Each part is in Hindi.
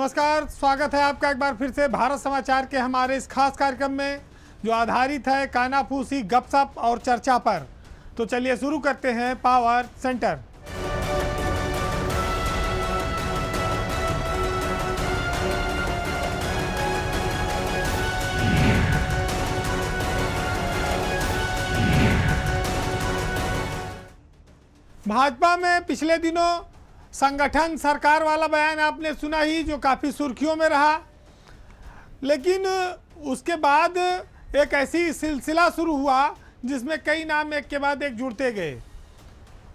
नमस्कार, स्वागत है आपका एक बार फिर से भारत समाचार के हमारे इस खास कार्यक्रम में जो आधारित है कानाफूसी, गपशप और चर्चा पर। तो चलिए शुरू करते हैं पावर सेंटर। भाजपा में पिछले दिनों संगठन सरकार वाला बयान आपने सुना ही, जो काफ़ी सुर्खियों में रहा। लेकिन उसके बाद एक ऐसी सिलसिला शुरू हुआ जिसमें कई नाम एक के बाद एक जुड़ते गए।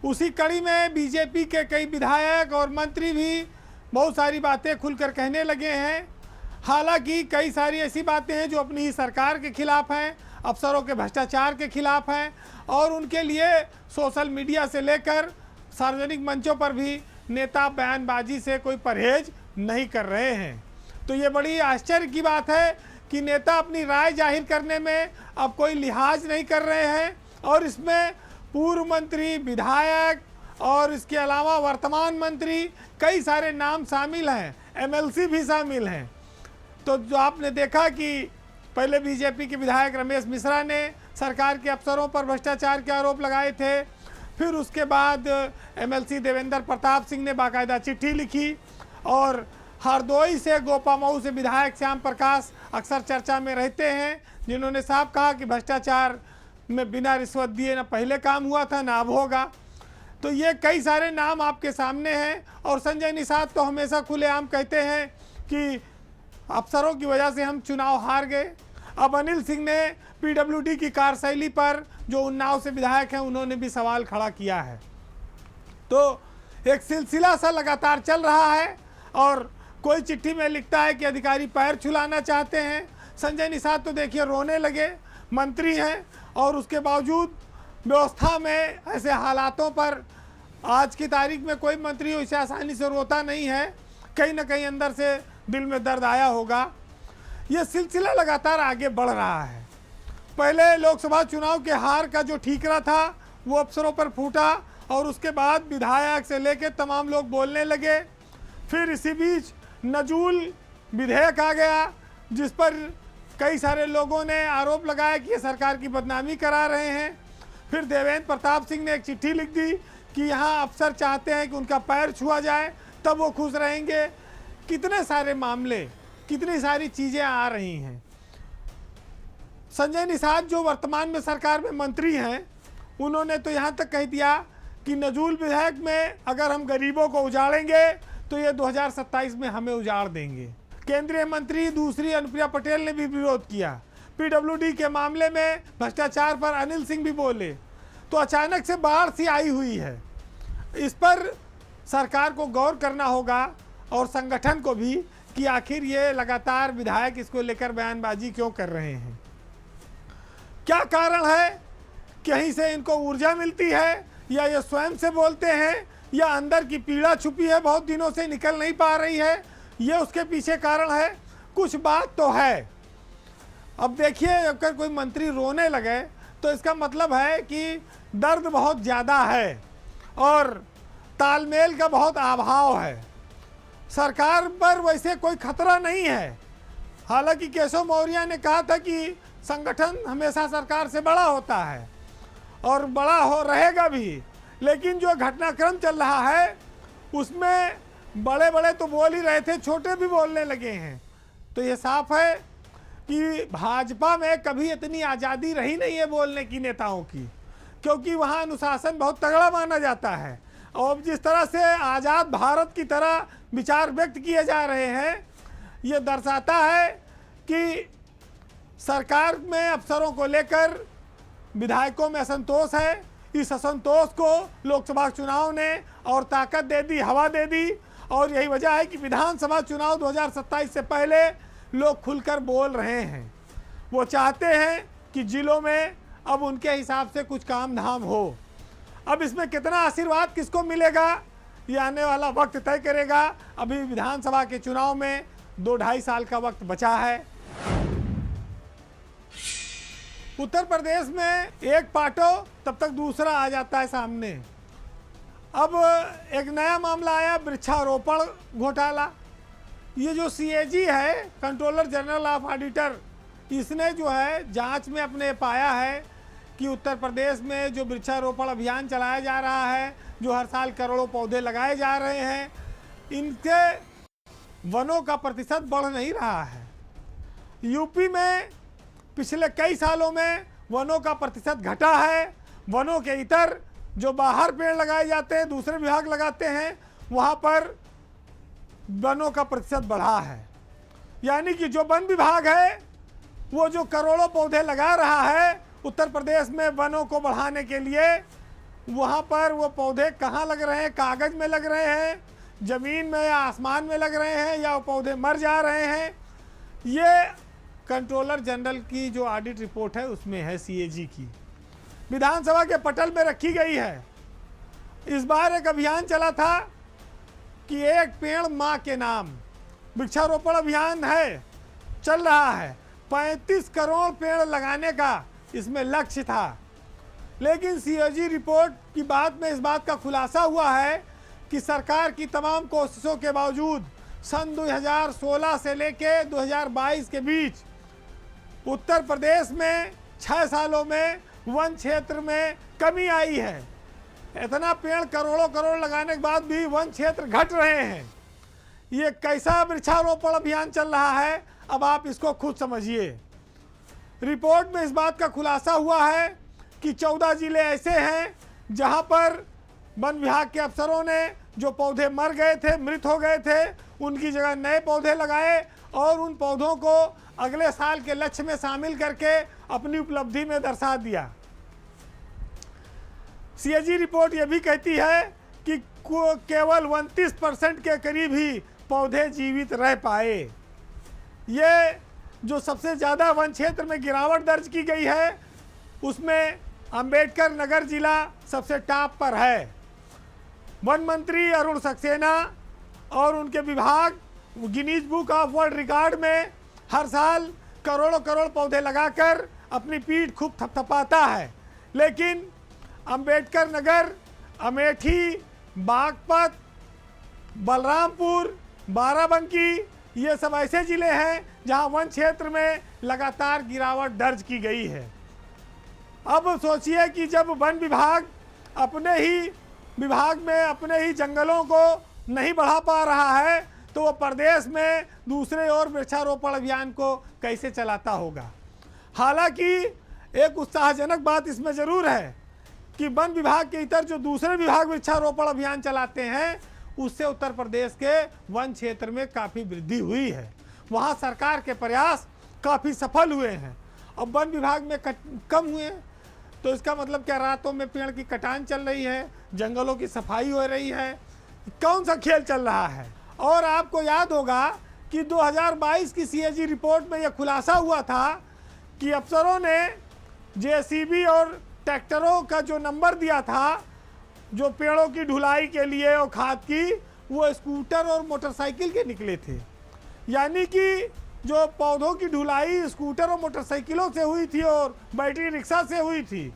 उसी कड़ी में बीजेपी के कई विधायक और मंत्री भी बहुत सारी बातें खुलकर कहने लगे हैं। हालांकि कई सारी ऐसी बातें हैं जो अपनी ही सरकार के खिलाफ हैं, अफसरों के भ्रष्टाचार के खिलाफ हैं, और उनके लिए सोशल मीडिया से लेकर सार्वजनिक मंचों पर भी नेता बयानबाजी से कोई परहेज नहीं कर रहे हैं। तो ये बड़ी आश्चर्य की बात है कि नेता अपनी राय जाहिर करने में अब कोई लिहाज नहीं कर रहे हैं, और इसमें पूर्व मंत्री, विधायक और इसके अलावा वर्तमान मंत्री कई सारे नाम शामिल हैं, एमएलसी भी शामिल हैं। तो जो आपने देखा कि पहले बीजेपी के विधायक रमेश मिश्रा ने सरकार के अफसरों पर भ्रष्टाचार के आरोप लगाए थे। फिर उसके बाद एमएलसी देवेंद्र प्रताप सिंह ने बाकायदा चिट्ठी लिखी, और हरदोई से गोपामऊ से विधायक श्याम प्रकाश अक्सर चर्चा में रहते हैं, जिन्होंने साफ कहा कि भ्रष्टाचार में बिना रिश्वत दिए न पहले काम हुआ था न अब होगा। तो ये कई सारे नाम आपके सामने हैं। और संजय निषाद तो हमेशा खुलेआम कहते हैं कि अफसरों की वजह से हम चुनाव हार गए। अब अनिल सिंह ने पीडब्ल्यूडी की कार्यशैली पर, जो उन्नाव से विधायक हैं, उन्होंने भी सवाल खड़ा किया है। तो एक सिलसिला सा लगातार चल रहा है, और कोई चिट्ठी में लिखता है कि अधिकारी पैर छुलाना चाहते हैं। संजय निषाद तो देखिए रोने लगे, मंत्री हैं और उसके बावजूद व्यवस्था में ऐसे हालातों पर आज की तारीख में कोई मंत्री इसे आसानी से रोता नहीं है। कहीं ना कहीं अंदर से दिल में दर्द आया होगा। ये सिलसिला लगातार आगे बढ़ रहा है। पहले लोकसभा चुनाव के हार का जो ठीकरा था वो अफसरों पर फूटा, और उसके बाद विधायक से लेकर तमाम लोग बोलने लगे। फिर इसी बीच नजूल विधेयक आ गया, जिस पर कई सारे लोगों ने आरोप लगाया कि ये सरकार की बदनामी करा रहे हैं। फिर देवेंद्र प्रताप सिंह ने एक चिट्ठी लिख दी कि यहाँ अफसर चाहते हैं कि उनका पैर छुआ जाए, तब वो खुश रहेंगे। कितने सारे मामले, कितनी सारी चीज़ें आ रही हैं। संजय निषाद जो वर्तमान में सरकार में मंत्री हैं, उन्होंने तो यहाँ तक कह दिया कि नजूल विधेयक में अगर हम गरीबों को उजाड़ेंगे तो ये 2027 में हमें उजाड़ देंगे। केंद्रीय मंत्री दूसरी अनुप्रिया पटेल ने भी विरोध किया। पीडब्ल्यूडी के मामले में भ्रष्टाचार पर अनिल सिंह भी बोले। तो अचानक से बाढ़ सी आई हुई है। इस पर सरकार को गौर करना होगा, और संगठन को भी, कि आखिर ये लगातार विधायक इसको लेकर बयानबाजी क्यों कर रहे हैं। क्या कारण है? कहीं से इनको ऊर्जा मिलती है, या ये स्वयं से बोलते हैं, या अंदर की पीड़ा छुपी है, बहुत दिनों से निकल नहीं पा रही है, ये उसके पीछे कारण है। कुछ बात तो है। अब देखिए, अगर कोई मंत्री रोने लगे तो इसका मतलब है कि दर्द बहुत ज़्यादा है और तालमेल का बहुत अभाव है। सरकार पर वैसे कोई खतरा नहीं है। हालांकि केशव मौर्य ने कहा था कि संगठन हमेशा सरकार से बड़ा होता है और बड़ा हो रहेगा भी, लेकिन जो घटनाक्रम चल रहा है उसमें बड़े बड़े तो बोल ही रहे थे, छोटे भी बोलने लगे हैं। तो ये साफ है कि भाजपा में कभी इतनी आज़ादी रही नहीं है बोलने की नेताओं की, क्योंकि वहाँ अनुशासन बहुत तगड़ा माना जाता है। और जिस तरह से आज़ाद भारत की तरह विचार व्यक्त किए जा रहे हैं, ये दर्शाता है कि सरकार में अफसरों को लेकर विधायकों में असंतोष है। इस असंतोष को लोकसभा चुनाव ने और ताकत दे दी, हवा दे दी, और यही वजह है कि विधानसभा चुनाव 2027 से पहले लोग खुलकर बोल रहे हैं। वो चाहते हैं कि जिलों में अब उनके हिसाब से कुछ काम धाम हो। अब इसमें कितना आशीर्वाद किसको मिलेगा, ये आने वाला वक्त तय करेगा। अभी विधानसभा के चुनाव में 2-2.5 साल का वक्त बचा है। उत्तर प्रदेश में एक पाटो तब तक दूसरा आ जाता है सामने। अब एक नया मामला आया, वृक्षारोपण घोटाला। ये जो सीएजी है, कंट्रोलर जनरल ऑफ ऑडिटर, इसने जो है जांच में अपने पाया है कि उत्तर प्रदेश में जो वृक्षारोपण अभियान चलाया जा रहा है, जो हर साल करोड़ों पौधे लगाए जा रहे हैं, इनके वनों का प्रतिशत बढ़ नहीं रहा है। यूपी में पिछले कई सालों में वनों का प्रतिशत घटा है। वनों के इतर जो बाहर पेड़ लगाए जाते हैं, दूसरे विभाग लगाते हैं, वहाँ पर वनों का प्रतिशत बढ़ा है। यानी कि जो वन विभाग है वो जो करोड़ों पौधे लगा रहा है उत्तर प्रदेश में वनों को बढ़ाने के लिए, वहाँ पर वो पौधे कहाँ लग रहे हैं? कागज़ में लग रहे हैं, ज़मीन में या आसमान में लग रहे हैं, या वो पौधे मर जा रहे हैं। ये कंट्रोलर जनरल की जो ऑडिट रिपोर्ट है उसमें है, सीएजी की, विधानसभा के पटल में रखी गई है। इस बार एक अभियान चला था कि एक पेड़ माँ के नाम, वृक्षारोपण अभियान है, चल रहा है। 35 करोड़ पेड़ लगाने का इसमें लक्ष्य था, लेकिन सीएजी रिपोर्ट की बात में इस बात का खुलासा हुआ है कि सरकार की तमाम कोशिशों के बावजूद सन 2016 से लेके 2022 के बीच उत्तर प्रदेश में 6 सालों में वन क्षेत्र में कमी आई है। इतना पेड़ करोड़ों करोड़ लगाने के बाद भी वन क्षेत्र घट रहे हैं। ये कैसा वृक्षारोपण अभियान चल रहा है, अब आप इसको खुद समझिए। रिपोर्ट में इस बात का खुलासा हुआ है कि 14 जिले ऐसे हैं जहां पर वन विभाग के अफसरों ने जो पौधे मर गए थे, मृत हो गए थे, उनकी जगह नए पौधे लगाए और उन पौधों को अगले साल के लक्ष्य में शामिल करके अपनी उपलब्धि में दर्शा दिया। सीएजी रिपोर्ट ये भी कहती है कि केवल 29% के करीब ही पौधे जीवित रह पाए। ये जो सबसे ज़्यादा वन क्षेत्र में गिरावट दर्ज की गई है उसमें अंबेडकर नगर जिला सबसे टॉप पर है। वन मंत्री अरुण सक्सेना और उनके विभाग Guinness book of world record में हर साल करोड़ों करोड़ पौधे लगाकर अपनी पीठ खूब थपथपाता है, लेकिन अंबेडकर नगर, अमेठी, बागपत, बलरामपुर, बाराबंकी, ये सब ऐसे ज़िले हैं जहां वन क्षेत्र में लगातार गिरावट दर्ज की गई है। अब सोचिए कि जब वन विभाग अपने ही विभाग में अपने ही जंगलों को नहीं बढ़ा पा रहा है तो वो प्रदेश में दूसरे और वृक्षारोपण अभियान को कैसे चलाता होगा। हालांकि एक उत्साहजनक बात इसमें ज़रूर है कि वन विभाग के इतर जो दूसरे विभाग वृक्षारोपण अभियान चलाते हैं उससे उत्तर प्रदेश के वन क्षेत्र में काफ़ी वृद्धि हुई है। वहाँ सरकार के प्रयास काफ़ी सफल हुए हैं। अब वन विभाग में कम हुए तो इसका मतलब क्या, रातों में पेड़ की कटान चल रही है, जंगलों की सफाई हो रही है, कौन सा खेल चल रहा है। और आपको याद होगा कि 2022 की सीएजी रिपोर्ट में यह खुलासा हुआ था कि अफसरों ने जेसीबी और ट्रैक्टरों का जो नंबर दिया था जो पेड़ों की ढुलाई के लिए और खाद की, वो स्कूटर और मोटरसाइकिल के निकले थे। यानी कि जो पौधों की ढुलाई स्कूटर और मोटरसाइकिलों से हुई थी और बैटरी रिक्शा से हुई थी,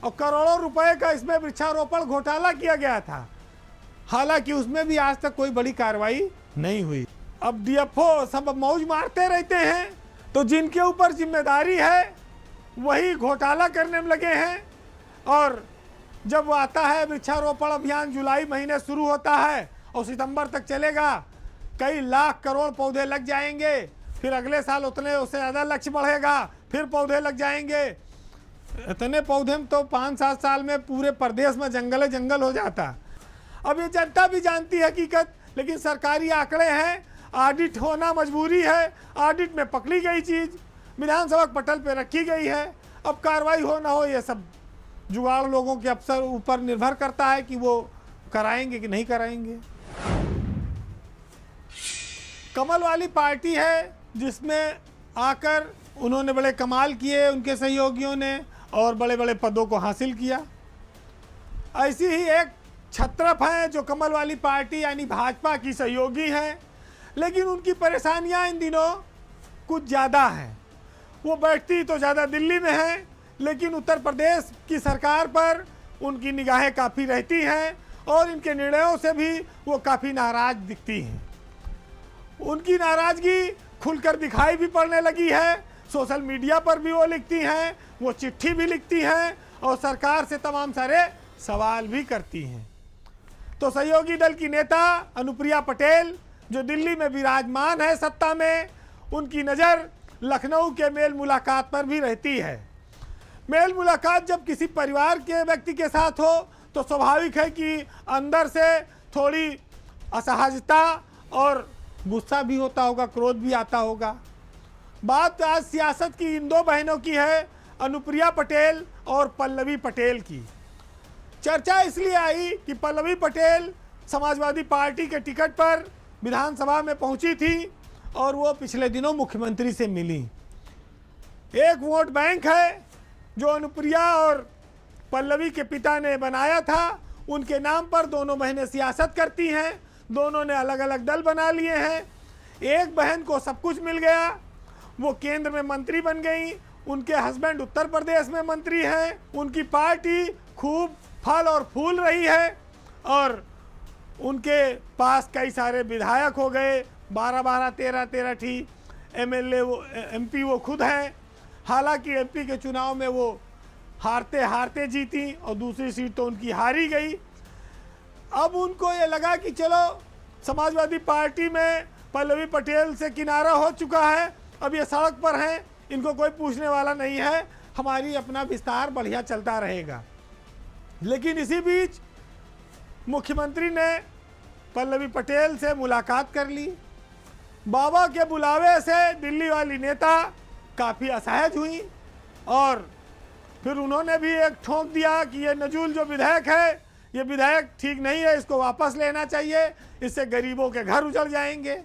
और करोड़ों रुपए का इसमें वृक्षारोपण घोटाला किया गया था। हालांकि उसमें भी आज तक कोई बड़ी कार्रवाई नहीं हुई। अब डीएफओ सब मौज मारते रहते हैं, तो जिनके ऊपर जिम्मेदारी है वही घोटाला करने में लगे हैं। और जब वो आता है वृक्षारोपण अभियान जुलाई महीने शुरू होता है और सितंबर तक चलेगा, कई लाख करोड़ पौधे लग जाएंगे, फिर अगले साल उतने उससे ज़्यादा लक्ष्य बढ़ेगा, फिर पौधे लग जाएंगे। इतने पौधे में तो 5-7 साल में पूरे प्रदेश में जंगल जंगल हो जाता। अब ये जनता भी जानती है हकीकत, लेकिन सरकारी आंकड़े हैं, ऑडिट होना मजबूरी है। ऑडिट में पकड़ी गई चीज़ विधानसभा पटल पे रखी गई है। अब कार्रवाई हो ना हो ये सब जुगाड़ लोगों के अफसर ऊपर निर्भर करता है कि वो कराएंगे कि नहीं कराएंगे। कमल वाली पार्टी है जिसमें आकर उन्होंने बड़े कमाल किए, उनके सहयोगियों ने, और बड़े बड़े पदों को हासिल किया। ऐसी ही एक छत्रप है जो कमल वाली पार्टी यानी भाजपा की सहयोगी हैं, लेकिन उनकी परेशानियां इन दिनों कुछ ज़्यादा हैं। वो बैठती तो ज़्यादा दिल्ली में है, लेकिन उत्तर प्रदेश की सरकार पर उनकी निगाहें काफ़ी रहती हैं और इनके निर्णयों से भी वो काफ़ी नाराज दिखती हैं। उनकी नाराजगी खुलकर दिखाई भी पड़ने लगी है। सोशल मीडिया पर भी वो लिखती हैं, वो चिट्ठी भी लिखती हैं और सरकार से तमाम सारे सवाल भी करती हैं। तो सहयोगी दल की नेता अनुप्रिया पटेल जो दिल्ली में विराजमान है सत्ता में, उनकी नज़र लखनऊ के मेल मुलाकात पर भी रहती है। मेल मुलाकात जब किसी परिवार के व्यक्ति के साथ हो तो स्वाभाविक है कि अंदर से थोड़ी असहजता और गुस्सा भी होता होगा, क्रोध भी आता होगा। बात आज सियासत की इन दो बहनों की है, अनुप्रिया पटेल और पल्लवी पटेल की। चर्चा इसलिए आई कि पल्लवी पटेल समाजवादी पार्टी के टिकट पर विधानसभा में पहुंची थी और वो पिछले दिनों मुख्यमंत्री से मिली। एक वोट बैंक है जो अनुप्रिया और पल्लवी के पिता ने बनाया था, उनके नाम पर दोनों बहनें सियासत करती हैं। दोनों ने अलग अलग दल बना लिए हैं। एक बहन को सब कुछ मिल गया, वो केंद्र में मंत्री बन गई, उनके हस्बैंड उत्तर प्रदेश में मंत्री हैं, उनकी पार्टी खूब फल और फूल रही है और उनके पास कई सारे विधायक हो गए, 12-12, 13-13 ठी एमएलए, वो एमपी वो खुद हैं। हालांकि एमपी के चुनाव में वो हारते हारते जीती और दूसरी सीट तो उनकी हारी गई। अब उनको ये लगा कि चलो समाजवादी पार्टी में पल्लवी पटेल से किनारा हो चुका है, अब ये सड़क पर हैं, इनको कोई पूछने वाला नहीं है, हमारी अपना विस्तार बढ़िया चलता रहेगा। लेकिन इसी बीच मुख्यमंत्री ने पल्लवी पटेल से मुलाकात कर ली। बाबा के बुलावे से दिल्ली वाली नेता काफ़ी असहज हुई और फिर उन्होंने भी एक ठोक दिया कि ये नजूल जो विधेयक है, ये विधेयक ठीक नहीं है, इसको वापस लेना चाहिए, इससे गरीबों के घर उजड़ जाएंगे।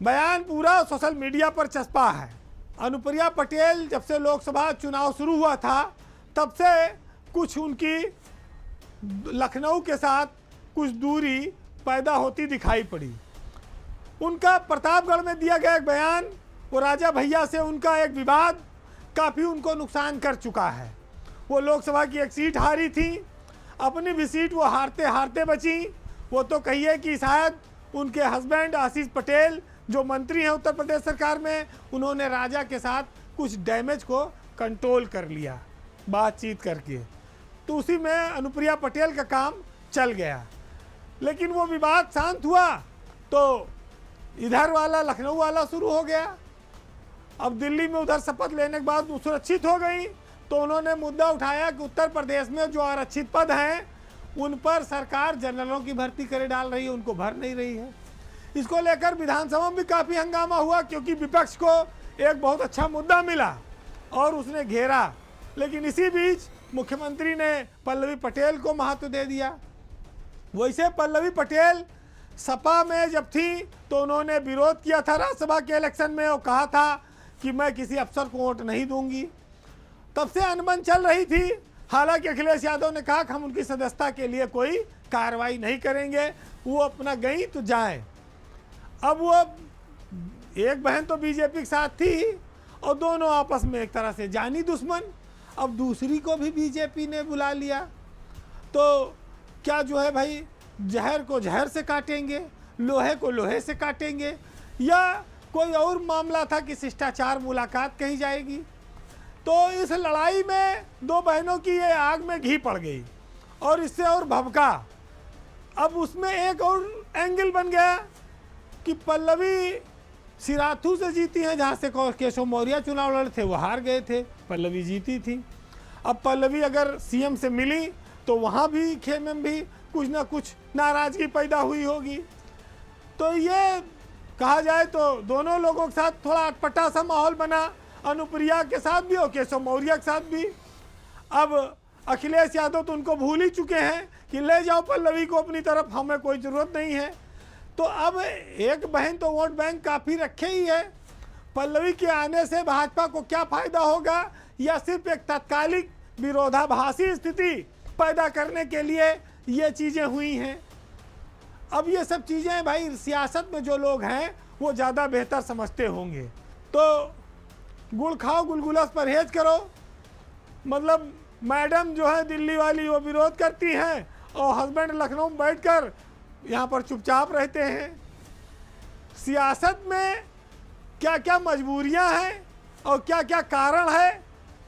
बयान पूरा सोशल मीडिया पर चस्पा है। अनुप्रिया पटेल जब से लोकसभा चुनाव शुरू हुआ था तब से कुछ उनकी लखनऊ के साथ कुछ दूरी पैदा होती दिखाई पड़ी। उनका प्रतापगढ़ में दिया गया एक बयान, वो राजा भैया से उनका एक विवाद काफ़ी उनको नुकसान कर चुका है। वो लोकसभा की एक सीट हारी थी, अपनी भी सीट वो हारते हारते बची। वो तो कहिए कि शायद उनके हस्बैंड आशीष पटेल जो मंत्री हैं उत्तर प्रदेश सरकार में, उन्होंने राजा के साथ कुछ डैमेज को कंट्रोल कर लिया बातचीत करके, तो उसी में अनुप्रिया पटेल का काम चल गया। लेकिन वो विवाद शांत हुआ तो इधर वाला लखनऊ वाला शुरू हो गया। अब दिल्ली में उधर शपथ लेने के बाद सुरक्षित हो गई तो उन्होंने मुद्दा उठाया कि उत्तर प्रदेश में जो आरक्षित पद हैं उन पर सरकार जनरलों की भर्ती करे डाल रही है, उनको भर नहीं रही है। इसको लेकर विधानसभा में भी काफ़ी हंगामा हुआ क्योंकि विपक्ष को एक बहुत अच्छा मुद्दा मिला और उसने घेरा। लेकिन इसी बीच मुख्यमंत्री ने पल्लवी पटेल को महत्व दे दिया। वैसे पल्लवी पटेल सपा में जब थी तो उन्होंने विरोध किया था राज्यसभा के इलेक्शन में, और कहा था कि मैं किसी अफसर को वोट नहीं दूंगी। तब से अनबन चल रही थी। हालांकि अखिलेश यादव ने कहा कि हम उनकी सदस्यता के लिए कोई कार्रवाई नहीं करेंगे, वो अपना गई तो जाए। अब वो एक बहन तो बीजेपी के साथ थी और दोनों आपस में एक तरह से जानी दुश्मन। अब दूसरी को भी बीजेपी ने बुला लिया तो क्या जो है भाई, जहर को जहर से काटेंगे, लोहे को लोहे से काटेंगे, या कोई और मामला था कि शिष्टाचार मुलाकात कही जाएगी। तो इस लड़ाई में दो बहनों की ये आग में घी पड़ गई और इससे और भभका। अब उसमें एक और एंगल बन गया कि पल्लवी सिराथू से जीती हैं, जहाँ से केशव मौर्य चुनाव लड़े थे वो हार गए थे, पल्लवी जीती थी। अब पल्लवी अगर सीएम से मिली तो वहाँ भी खेमे में भी कुछ ना कुछ नाराजगी पैदा हुई होगी। तो ये कहा जाए तो दोनों लोगों के साथ थोड़ा अटपटा सा माहौल बना, अनुप्रिया के साथ भी और केशव मौर्य के साथ भी। अब अखिलेश यादव तो उनको भूल ही चुके हैं कि ले जाओ पल्लवी को अपनी तरफ, हमें कोई ज़रूरत नहीं है। तो अब एक बहन तो वोट बैंक काफ़ी रखे ही है। पल्लवी के आने से भाजपा को क्या फ़ायदा होगा, या सिर्फ एक तात्कालिक विरोधाभासी स्थिति पैदा करने के लिए ये चीज़ें हुई हैं। अब ये सब चीज़ें भाई सियासत में जो लोग हैं वो ज़्यादा बेहतर समझते होंगे। तो गुड़ खाओ गुलगुला से परहेज करो। मतलब मैडम जो है दिल्ली वाली वो विरोध करती हैं और हस्बैंड लखनऊ में बैठकर यहाँ पर चुपचाप रहते हैं। सियासत में क्या क्या मजबूरियां हैं और क्या क्या कारण है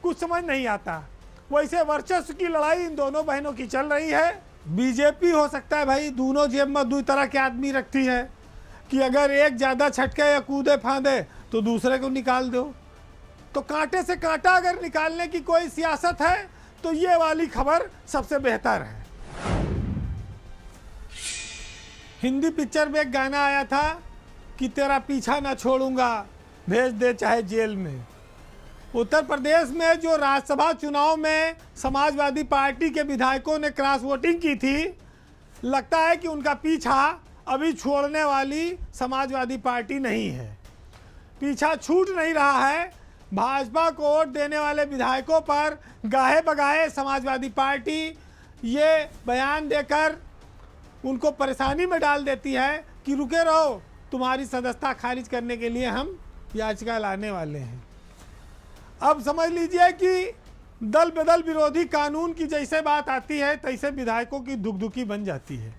कुछ समझ नहीं आता। वैसे वर्चस्व की लड़ाई इन दोनों बहनों की चल रही है। बीजेपी हो सकता है भाई दोनों जेब में दो तरह के आदमी रखती है कि अगर एक ज़्यादा छटके या कूदे फांदे तो दूसरे को निकाल दो। तो कांटे से कांटा अगर निकालने की कोई सियासत है तो ये वाली खबर सबसे बेहतर है। हिंदी पिक्चर में एक गाना आया था कि तेरा पीछा ना छोड़ूंगा, भेज दे चाहे जेल में। उत्तर प्रदेश में जो राज्यसभा चुनाव में समाजवादी पार्टी के विधायकों ने क्रॉस वोटिंग की थी, लगता है कि उनका पीछा अभी छोड़ने वाली समाजवादी पार्टी नहीं है। पीछा छूट नहीं रहा है। भाजपा को वोट देने वाले विधायकों पर गाहे बगाहे समाजवादी पार्टी ये बयान देकर उनको परेशानी में डाल देती है कि रुके रहो, तुम्हारी सदस्यता खारिज करने के लिए हम याचिका लाने वाले हैं। अब समझ लीजिए कि दल बदल विरोधी कानून की जैसे बात आती है तैसे विधायकों की दुखदुखी बन जाती है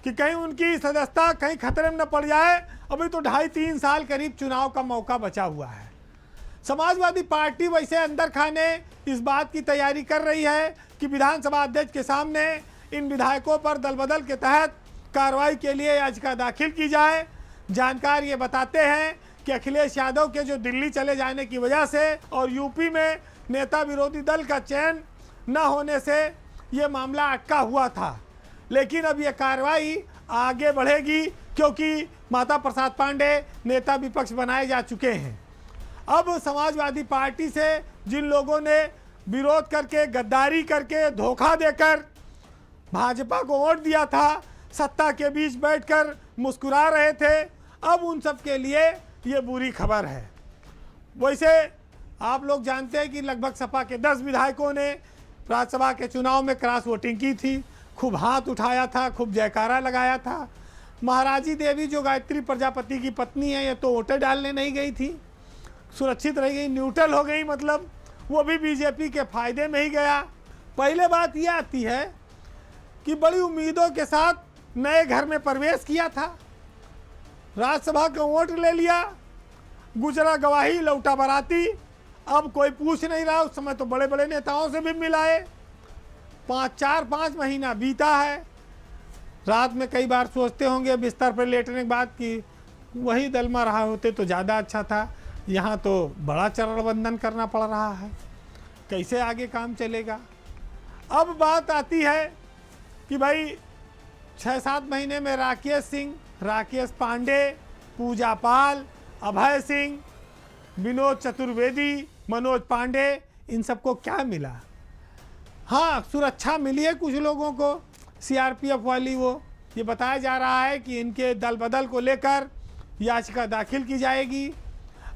कि कहीं उनकी सदस्यता कहीं खतरे में न पड़ जाए। अभी तो 2.5-3 साल करीब चुनाव का मौका बचा हुआ है। समाजवादी पार्टी वैसे अंदर खाने इस बात की तैयारी कर रही है कि विधानसभा अध्यक्ष के सामने इन विधायकों पर दल बदल के तहत कार्रवाई के लिए याचिका दाखिल की जाए। जानकार ये बताते हैं कि अखिलेश यादव के जो दिल्ली चले जाने की वजह से और यूपी में नेता विरोधी दल का चयन न होने से ये मामला अटका हुआ था, लेकिन अब ये कार्रवाई आगे बढ़ेगी क्योंकि माता प्रसाद पांडे नेता विपक्ष बनाए जा चुके हैं। अब समाजवादी पार्टी से जिन लोगों ने विरोध करके गद्दारी करके धोखा देकर भाजपा को वोट दिया था, सत्ता के बीच बैठकर मुस्कुरा रहे थे, अब उन सब के लिए ये बुरी खबर है। वैसे आप लोग जानते हैं कि लगभग सपा के 10 विधायकों ने राज्यसभा के चुनाव में क्रॉस वोटिंग की थी, खूब हाथ उठाया था, खूब जयकारा लगाया था। महाराजी देवी जो गायत्री प्रजापति की पत्नी है, ये तो वोटें डालने नहीं गई थी, सुरक्षित रह गई, न्यूट्रल हो गई, मतलब वो भी बीजेपी के फायदे में ही गया। पहले बात यह आती है कि बड़ी उम्मीदों के साथ नए घर में प्रवेश किया था, राज्यसभा का वोट ले लिया, गुजरा गवाही लौटा बराती। अब कोई पूछ नहीं रहा। उस समय तो बड़े बड़े नेताओं से भी मिलाए। 4-5 महीना बीता है। रात में कई बार सोचते होंगे बिस्तर पर लेटने के बाद कि वही दल में रहा होते तो ज़्यादा अच्छा था, यहाँ तो बड़ा चरणबंदन करना पड़ रहा है, कैसे आगे काम चलेगा। अब बात आती है कि भाई 6-7 महीने में राकेश सिंह, राकेश पांडे, पूजा पाल, अभय सिंह, विनोद चतुर्वेदी, मनोज पांडे, इन सबको क्या मिला? हाँ, सुरक्षा मिली है कुछ लोगों को, सीआरपीएफ वाली वो। ये बताया जा रहा है कि इनके दल बदल को लेकर याचिका दाखिल की जाएगी।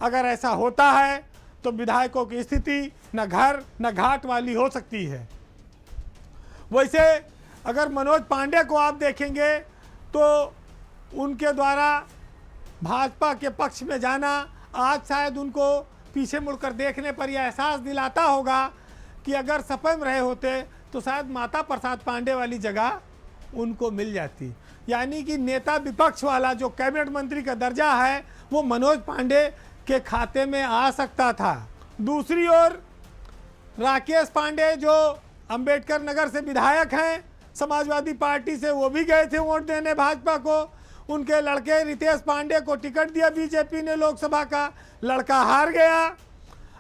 अगर ऐसा होता है तो विधायकों की स्थिति न घर न घाट वाली हो सकती है। वैसे अगर मनोज पांडे को आप देखेंगे तो उनके द्वारा भाजपा के पक्ष में जाना आज शायद उनको पीछे मुड़कर देखने पर यह एहसास दिलाता होगा कि अगर सपा में रहे होते तो शायद माता प्रसाद पांडे वाली जगह उनको मिल जाती। यानी कि नेता विपक्ष वाला जो कैबिनेट मंत्री का दर्जा है वो मनोज पांडे के खाते में आ सकता था। दूसरी ओर राकेश पांडे जो अंबेडकर नगर से विधायक हैं समाजवादी पार्टी से, वो भी गए थे वोट देने भाजपा को। उनके लड़के रितेश पांडे को टिकट दिया बीजेपी ने लोकसभा का, लड़का हार गया।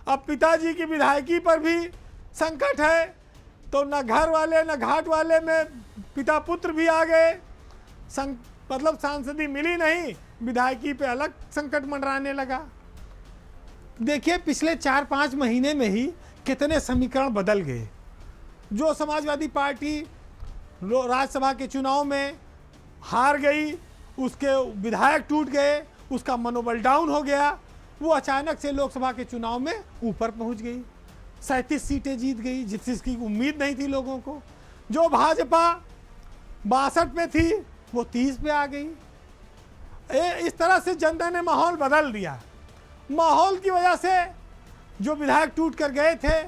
अब पिताजी की विधायकी पर भी संकट है, तो न घर वाले न घाट वाले में पिता पुत्र भी आ गए। मतलब सांसदी मिली नहीं, विधायकी पे अलग संकट मंडराने लगा। देखिए पिछले 4-5 महीने में ही कितने समीकरण बदल गए। जो समाजवादी पार्टी राज्यसभा के चुनाव में हार गई, उसके विधायक टूट गए, उसका मनोबल डाउन हो गया, वो अचानक से लोकसभा के चुनाव में ऊपर पहुंच गई, 37 सीटें जीत गई, जिसकी उम्मीद नहीं थी लोगों को। जो भाजपा 62 में थी वो 30 पे आ गई। इस तरह से जनता ने माहौल बदल दिया। माहौल की वजह से जो विधायक टूट कर गए थे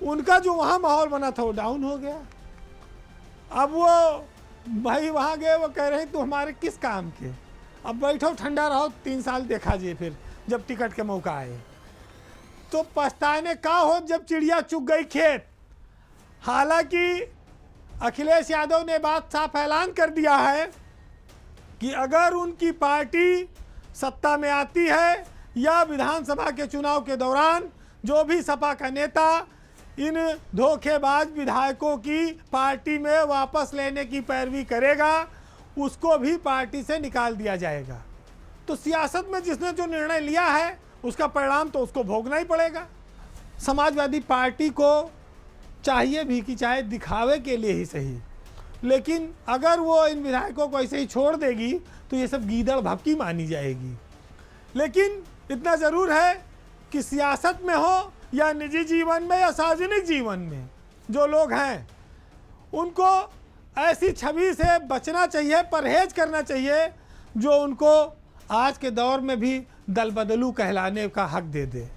उनका जो वहाँ माहौल बना था वो डाउन हो गया। अब वो भाई वहाँ गए, वो कह रहे हैं तो हमारे किस काम के, अब बैठो ठंडा रहो, 3 साल देखा जी फिर जब टिकट के मौका आए तो पछताने का हो जब चिड़िया चुग गई खेत। हालांकि अखिलेश यादव ने बात साफ ऐलान कर दिया है कि अगर उनकी पार्टी सत्ता में आती है या विधानसभा के चुनाव के दौरान जो भी सपा का नेता इन धोखेबाज विधायकों की पार्टी में वापस लेने की पैरवी करेगा उसको भी पार्टी से निकाल दिया जाएगा। तो सियासत में जिसने जो निर्णय लिया है उसका परिणाम तो उसको भोगना ही पड़ेगा। समाजवादी पार्टी को चाहिए भी कि चाहे दिखावे के लिए ही सही, लेकिन अगर वो इन विधायकों को ऐसे ही छोड़ देगी तो ये सब गीदड़ भभकी मानी जाएगी। लेकिन इतना ज़रूर है कि सियासत में हो या निजी जीवन में या सार्वजनिक जीवन में जो लोग हैं उनको ऐसी छवि से बचना चाहिए, परहेज करना चाहिए जो उनको आज के दौर में भी दल बदलू कहलाने का हक दे दे।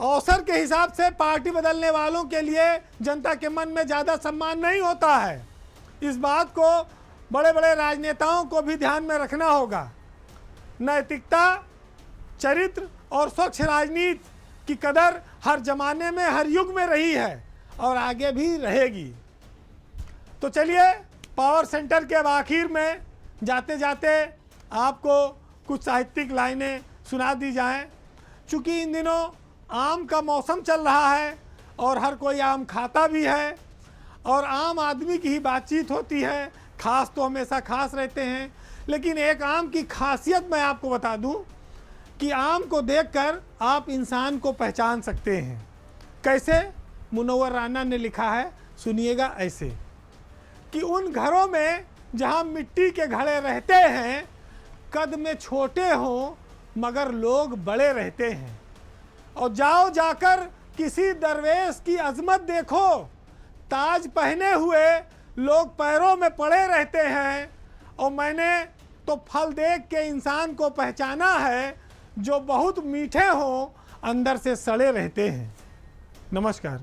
अवसर के हिसाब से पार्टी बदलने वालों के लिए जनता के मन में ज़्यादा सम्मान नहीं होता है। इस बात को बड़े बड़े राजनेताओं को भी ध्यान में रखना होगा। नैतिकता, चरित्र और स्वच्छ राजनीति की कदर हर जमाने में, हर युग में रही है और आगे भी रहेगी। तो चलिए पावर सेंटर के अब आखिर में जाते जाते आपको कुछ साहित्यिक लाइनें सुना दी जाएं। चूँकि इन दिनों आम का मौसम चल रहा है और हर कोई आम खाता भी है और आम आदमी की ही बातचीत होती है, खास तो हमेशा खास रहते हैं। लेकिन एक आम की खासियत मैं आपको बता दूं कि आम को देखकर आप इंसान को पहचान सकते हैं। कैसे? मुनव्वर राना ने लिखा है, सुनिएगा ऐसे कि उन घरों में जहां मिट्टी के घड़े रहते हैं, कद में छोटे हों मगर लोग बड़े रहते हैं। और जाओ जाकर किसी दरवेश की अजमत देखो, ताज पहने हुए लोग पैरों में पड़े रहते हैं। और मैंने तो फल देख के इंसान को पहचाना है, जो बहुत मीठे हों अंदर से सड़े रहते हैं। नमस्कार।